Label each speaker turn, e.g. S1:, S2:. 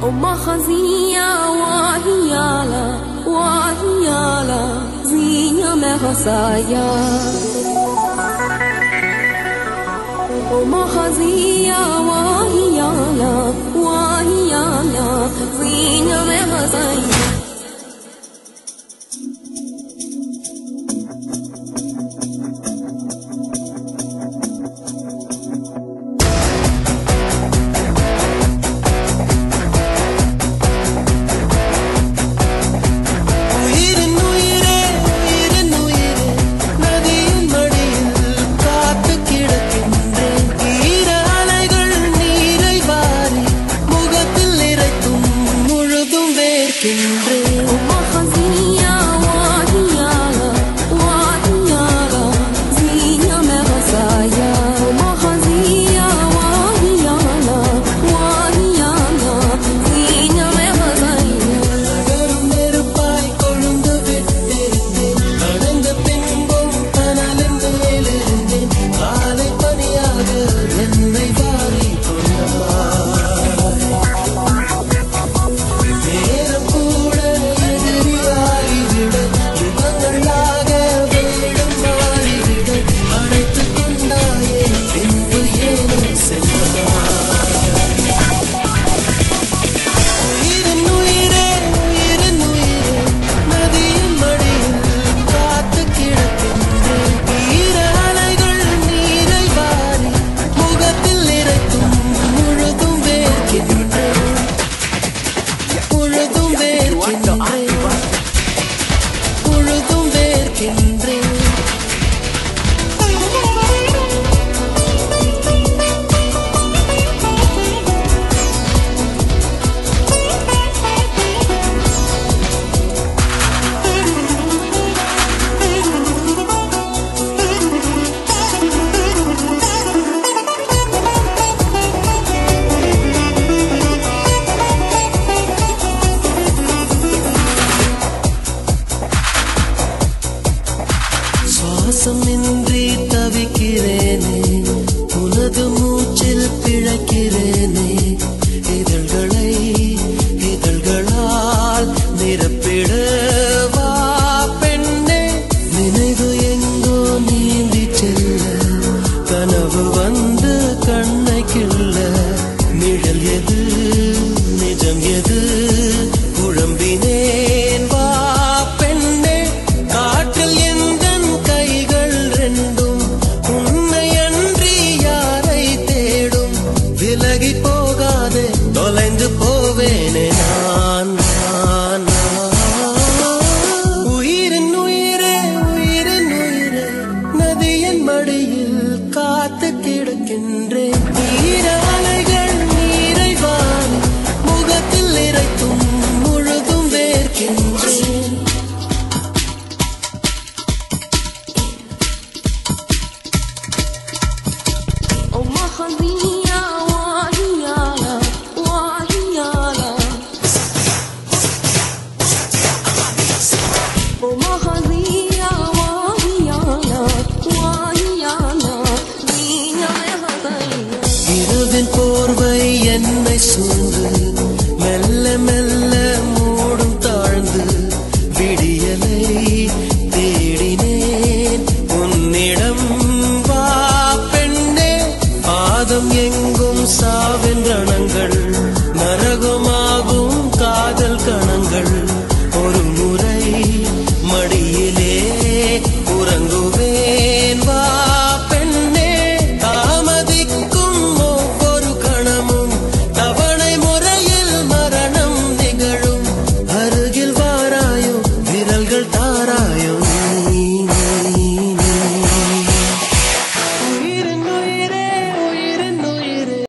S1: ومخزية وهيالا وهيالا زينة مخصايا ومخزية وهيالا وهيالا زينة مخصايا
S2: சுவாசமின்றி தவிக்கிறேனே உனது மூச்சில் பிழைக்கிறேனே இதழ்களால் நிரப்பிடவா பெண்ணே நினைவு எங்கோ நீந்தி செல்ல கனவு வந்து கண்ணை கிள்ள நிழல் எது நிஜம் எது குழம்பினேன் வா பெண்ணே காற்றில் எந்தன் கைகள் ரெண்டும் உன்னை அன்றி யாரை தேடும் விலகி போகாதே தொலைந்து போவேனே நான் உயிரின் உயிரே உயிரின் உயிரே நதியின் மடியில் காத்து கிடக்கின்றேன் ஈர அலைகள் நீரை வாரி முகத்தில் இறைத்தும் முழுதும் வேர்க்கின்றேன்
S1: ومخزية وهيالا وهيالا ومخزية وهيالا وهيالا زينة مخصايا
S2: இரவின் போர்வை என்னை சூழ்ந்து மெல்ல மெல்ல மூடும் தாழ்ந்து விடியலை தேடினேன் உன்னிடம் வா பெண்ணே பாதம் எங்கும் சாவின் ரணங்கள் நரகமாகும் காதல் கணங்கள் ஒரு முறை மடியிலே உறங்குவேன் வா பெண்ணே தாமதிக்கும் ஒவ்வொரு கணமும் தவணை முறையில் மரணம் நிகழும் அருகில் வாராயோ விரல்கள் தாராயோ